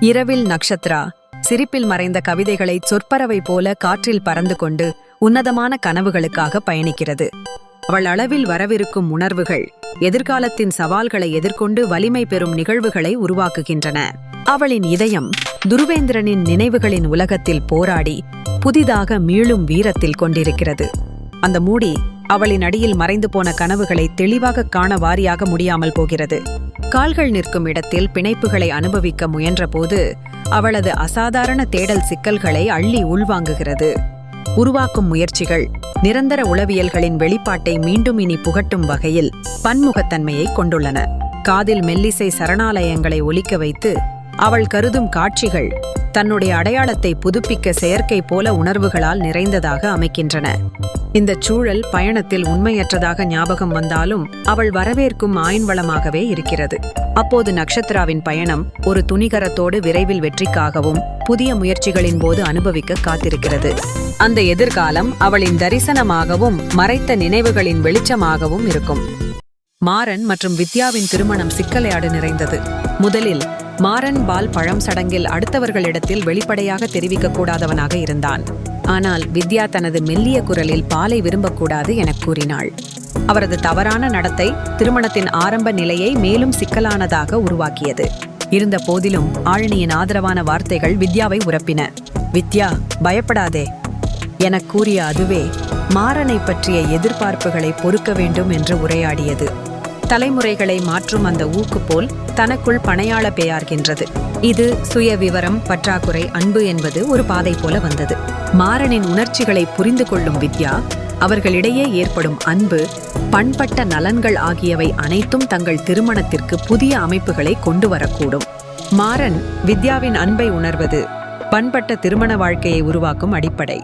இரவில் நக்ஷத்ரா சிரிப்பில் மறைந்த கவிதைகளை சொற்பறவை போல காற்றில் பறந்து கொண்டு உன்னதமான கனவுகளுக்காக பயணிக்கிறது. அவள் அளவில் வரவிருக்கும் உணர்வுகள் எதிர்காலத்தின் சவால்களை எதிர்கொண்டு வலிமை பெறும் நிகழ்வுகளை உருவாக்குகின்றன. அவளின் இதயம் துருவேந்திரனின் நினைவுகளின் உலகத்தில் போராடி புதிதாக மீளும் வீரத்தில் கொண்டிருக்கிறது. அந்த மூடி அவளின் அடியில் மறைந்து போன கனவுகளை தெளிவாக காண வாரியாக முடியாமல் போகிறது. கால்கள் நிற்கும் இடத்தில் பிணைப்புகளை அனுபவிக்க முயன்றபோது அவளது அசாதாரண தேடல் சிக்கல்களை அள்ளி உள்வாங்குகிறது. உருவாக்கும் முயற்சிகள் நிரந்தர உளவியல்களின் வெளிப்பாட்டை மீண்டும் இனி புகட்டும் வகையில் பன்முகத்தன்மையை கொண்டுள்ளன. காதில் மெல்லிசை சரணாலயங்களை ஒலிக்க வைத்து அவள் கருதும் காட்சிகள் தன்னுடைய அடையாளத்தை புதுப்பிக்க செயற்கை போல உணர்வுகளால் நிறைந்ததாக அமைக்கின்றன. இந்த சூழல் பயணத்தில் உண்மையற்றதாக ஞாபகம் வந்தாலும் அவள் வரவேற்கும் ஆயுன்வளமாகவே இருக்கிறது. அப்போது நக்ஷத்ராவின் பயணம் ஒரு துணிகரத்தோடு விரைவில் வெற்றிக்காகவும் புதிய முயற்சிகளின் போது அனுபவிக்க காத்திருக்கிறது. அந்த எதிர்காலம் அவளின் தரிசனமாகவும் மறைத்த நினைவுகளின் வெளிச்சமாகவும் இருக்கும். மாறன் மற்றும் வித்யாவின் திருமணம் சிக்கலையாடு நிறைந்தது. முதலில் மாறன் பால் பழம் சடங்கில் அடுத்தவர்களிடத்தில் வெளிப்படையாக தெரிவிக்கக்கூடாதவனாக இருந்தான். ஆனால் வித்யா தனது மெல்லிய குரலில் பாலை விரும்பக்கூடாது என கூறினாள். அவரது தவறான நடத்தை திருமணத்தின் ஆரம்ப நிலையை மேலும் சிக்கலானதாக உருவாக்கியது. இருந்த போதிலும் ஆழினியின் ஆதரவான வார்த்தைகள் வித்யாவை உரப்பின. வித்யா, பயப்படாதே என கூறிய அதுவே மாறனை பற்றிய எதிர்பார்ப்புகளை பொறுக்க வேண்டும் என்று உரையாடியது. தலைமுறைகளை மாற்றும் அந்த ஊக்கு போல் தனக்குள் பணையாள பெயார்கின்றது. இது சுய விவரம், பற்றாக்குறை, அன்பு என்பது ஒரு பாதை போல வந்தது. மாறனின் உணர்ச்சிகளை புரிந்து கொள்ளும் வித்யா அவர்களிடையே ஏற்படும் அன்பு, பண்பட்ட நலன்கள் ஆகியவை அனைத்தும் தங்கள் திருமணத்திற்கு புதிய அமைப்புகளை கொண்டு வரக்கூடும். மாறன் வித்யாவின் அன்பை உணர்வது பண்பட்ட திருமண வாழ்க்கையை உருவாக்கும் அடிப்படை.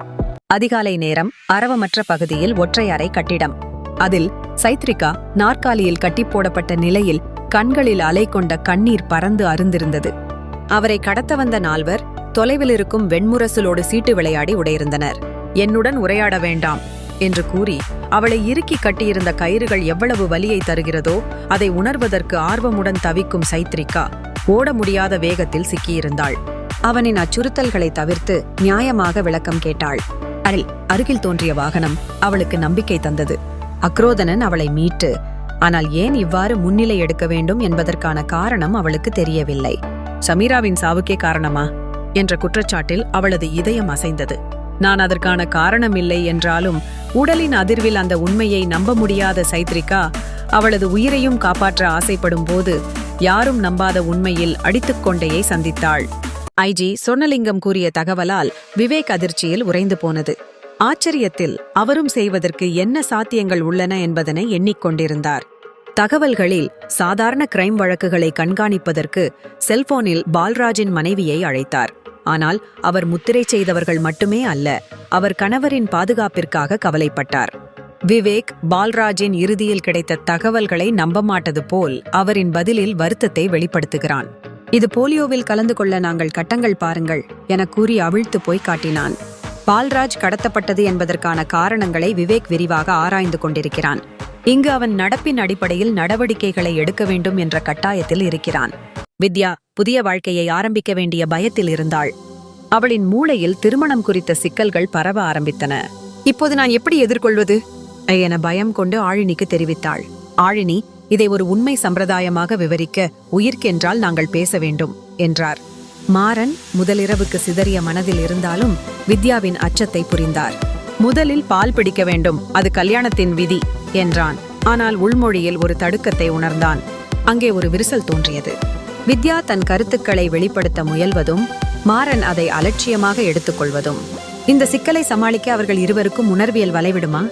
அதிகாலை நேரம், அரவமற்ற பகுதியில் ஒற்றை அறை கட்டிடம். அதில் சைத்ரிகா நாற்காலியில் கட்டி போடப்பட்ட நிலையில் கண்களில் அலை கொண்ட கண்ணீர் பறந்து அருந்திருந்தது. அவரை கடத்த வந்த நால்வர் தொலைவில் இருக்கும் வெண்முரசலோடு சீட்டு விளையாடி உடையிருந்தனர். என்னுடன் உரையாட வேண்டாம் என்று கூறி அவளை இறுக்கி கட்டியிருந்த கயிறுகள் எவ்வளவு வலியை தருகிறதோ அதை உணர்வதற்கு ஆர்வமுடன் தவிக்கும் சைத்ரிகா ஓட முடியாத வேகத்தில் சிக்கியிருந்தாள். அவனின் அச்சுறுத்தல்களை தவிர்த்து நியாயமாக விளக்கம் கேட்டாள். அருகில் தோன்றிய வாகனம் அவளுக்கு நம்பிக்கை தந்தது. அக்ரோதனன் அவளை மீட்டு, ஆனால் ஏன் இவ்வாறு முன்னிலை எடுக்க வேண்டும் என்பதற்கான காரணம் அவளுக்கு தெரியவில்லை. சமீராவின் சாவுக்கே காரணமா என்ற குற்றச்சாட்டில் அவளது இதயம் அசைந்தது. நான் அதற்கான காரணம் இல்லை என்றாலும் உடலின் அதிர்வில் அந்த உண்மையை நம்ப முடியாத சைத்ரிகா அவளது உயிரையும் காப்பாற்ற ஆசைப்படும் போது யாரும் நம்பாத உண்மையில் அடித்துக்கொண்டையை சந்தித்தாள். ஐஜி சொர்ணலிங்கம் கூறிய தகவலால் விவேக் அதிர்ச்சியில் உறைந்து போனது. ஆச்சரியத்தில் அவரும் செய்வதற்கு என்ன சாத்தியங்கள் உள்ளன என்பதனை எண்ணிக்கொண்டிருந்தார். தகவல்களில் சாதாரண கிரைம் வழக்குகளை கண்காணிப்பதற்கு செல்போனில் பால்ராஜின் மனைவியை அழைத்தார். ஆனால் அவர் முத்திரை செய்தவர்கள் மட்டுமே அல்ல, அவர் கணவரின் பாதுகாப்பிற்காக கவலைப்பட்டார். விவேக் பால்ராஜின் இறுதியில் கிடைத்த தகவல்களை நம்ப மாட்டது போல் அவரின் பதிலில் வருத்தத்தை வெளிப்படுத்துகிறான். இது போலியோவில் கலந்து கொள்ள நாங்கள் கட்டங்கள் பாருங்கள் என கூறி அவிழ்த்து போய் காட்டினான். பால்ராஜ் கடத்தப்பட்டது என்பதற்கான காரணங்களை விவேக் விரிவாக ஆராய்ந்து கொண்டிருக்கிறான். இங்கு அவன் நடப்பின் அடிப்படையில் நடவடிக்கைகளை எடுக்க வேண்டும் என்ற கட்டாயத்தில் இருக்கிறான். வித்யா புதிய வாழ்க்கையை ஆரம்பிக்க வேண்டிய பயத்தில் இருந்தாள். அவளின் மூளையில் திருமணம் குறித்த சிக்கல்கள் பரவ ஆரம்பித்தன. இப்போது நான் எப்படி எதிர்கொள்வது என பயம் கொண்டு ஆழினிக்கு தெரிவித்தாள். ஆழினி இதை ஒரு உண்மை சம்பிரதாயமாக விவரிக்க உயிர்க்கென்றால் நாங்கள் பேச வேண்டும் என்றார். மாறன் முதலிரவுக்கு சிதறிய மனதில் இருந்தாலும் வித்யாவின் அச்சத்தை புரிந்தார். முதலில் பால் பிடிக்க வேண்டும், அது கல்யாணத்தின் விதி என்றான். ஆனால் உள்மொழியில் ஒரு தடுக்கத்தை உணர்ந்தான். அங்கே ஒரு விரிசல் தோன்றியது. வித்யா தன் கருத்துக்களை வெளிப்படுத்த முயல்வதும் மாறன் அதை அலட்சியமாக எடுத்துக்கொள்வதும். இந்த சிக்கலை சமாளிக்க அவர்கள் இருவருக்கும் உணர்வியல் வளைவிடுமா?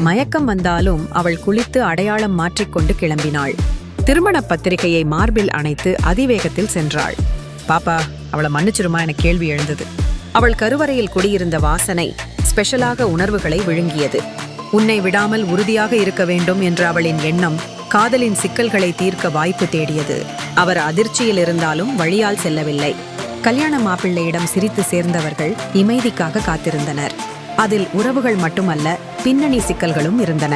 மயக்கம் வந்தாலும் அவள் குளித்து அடையாளம் மாற்றிக்கொண்டு கிளம்பினாள். திருமண பத்திரிகையை மார்பில் அணைத்து அதிவேகத்தில் சென்றாள். பாப்பா, அவளை மன்னிச்சிருமா என கேள்வி எழுந்தது. அவள் கருவறையில் குடியிருந்த வாசனை ஸ்பெஷலாக உணர்வுகளை விழுங்கியது. உன்னை விடாமல் உறுதியாக இருக்க வேண்டும் என்ற அவளின் எண்ணம் காதலின் சிக்கல்களை தீர்க்க வாய்ப்பு தேடியது. அவர் அதிர்ச்சியில் இருந்தாலும் வழியால் செல்லவில்லை. கல்யாண மாப்பிள்ளையிடம் சிரித்து சேர்ந்தவர்கள் இமைதிக்காக காத்திருந்தனர். அதில் உறவுகள் மட்டுமல்ல, பின்னணி சிக்கல்களும் இருந்தன.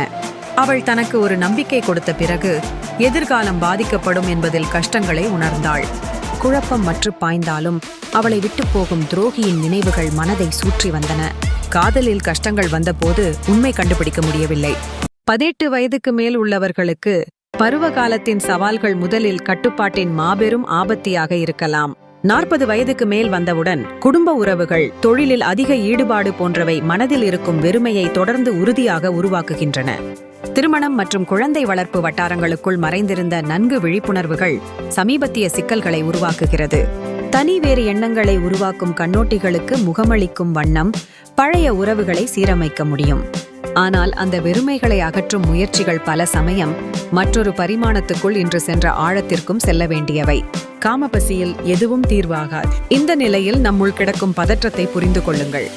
அவள் தனக்கு ஒரு நம்பிக்கை கொடுத்த பிறகு எதிர்காலம் பாதிக்கப்படும் என்பதில் கஷ்டங்களை உணர்ந்தாள். குழப்பம் மற்று பாய்ந்தாலும் அவளை விட்டு போகும் துரோகியின் நினைவுகள் மனதை சுற்றி வந்தன. காதலில் கஷ்டங்கள் வந்தபோது உண்மை கண்டுபிடிக்க முடியவில்லை. 18 வயதுக்கு மேல் உள்ளவர்களுக்கு பருவ காலத்தின் சவால்கள் முதலில் கட்டுப்பாட்டின் மாபெரும் ஆபத்தியாக இருக்கலாம். 40 வயதுக்கு மேல் வந்தவுடன் குடும்ப உறவுகள், தொழிலில் அதிக ஈடுபாடு போன்றவை மனதில் இருக்கும் வெறுமையை தொடர்ந்து உறுதியாக உருவாக்குகின்றன. திருமணம் மற்றும் குழந்தை வளர்ப்பு வட்டாரங்களுக்குள் மறைந்திருந்த நன்கு விழிப்புணர்வுகள் சமீபத்திய சிக்கல்களை உருவாக்குகிறது. தனி வேறு எண்ணங்களை உருவாக்கும் கண்ணோட்டிகளுக்கு முகமளிக்கும் வண்ணம் பழைய உறவுகளை சீரமைக்க முடியும். ஆனால் அந்த வெறுமைகளை அகற்றும் முயற்சிகள் பல சமயம் மற்றொரு பரிமாணத்துக்குள் இன்று சென்ற ஆழத்திற்கும் செல்ல வேண்டியவை. காமபசியில் எதுவும் தீர்வாகாது. இந்த நிலையில் நம்முள் கிடக்கும் பதற்றத்தை புரிந்து கொள்ளுங்கள்.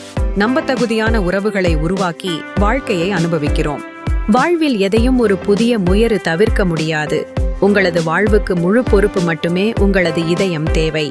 நம்பத்தகுதியான உறவுகளை உருவாக்கி வாழ்க்கையை அனுபவிக்கிறோம். வாழ்வில் எதையும் ஒரு புதிய முயறு தவிர்க்க முடியாது. உங்களது வாழ்வுக்கு முழு பொறுப்பு மட்டுமே உங்களது இதயம் தேவை.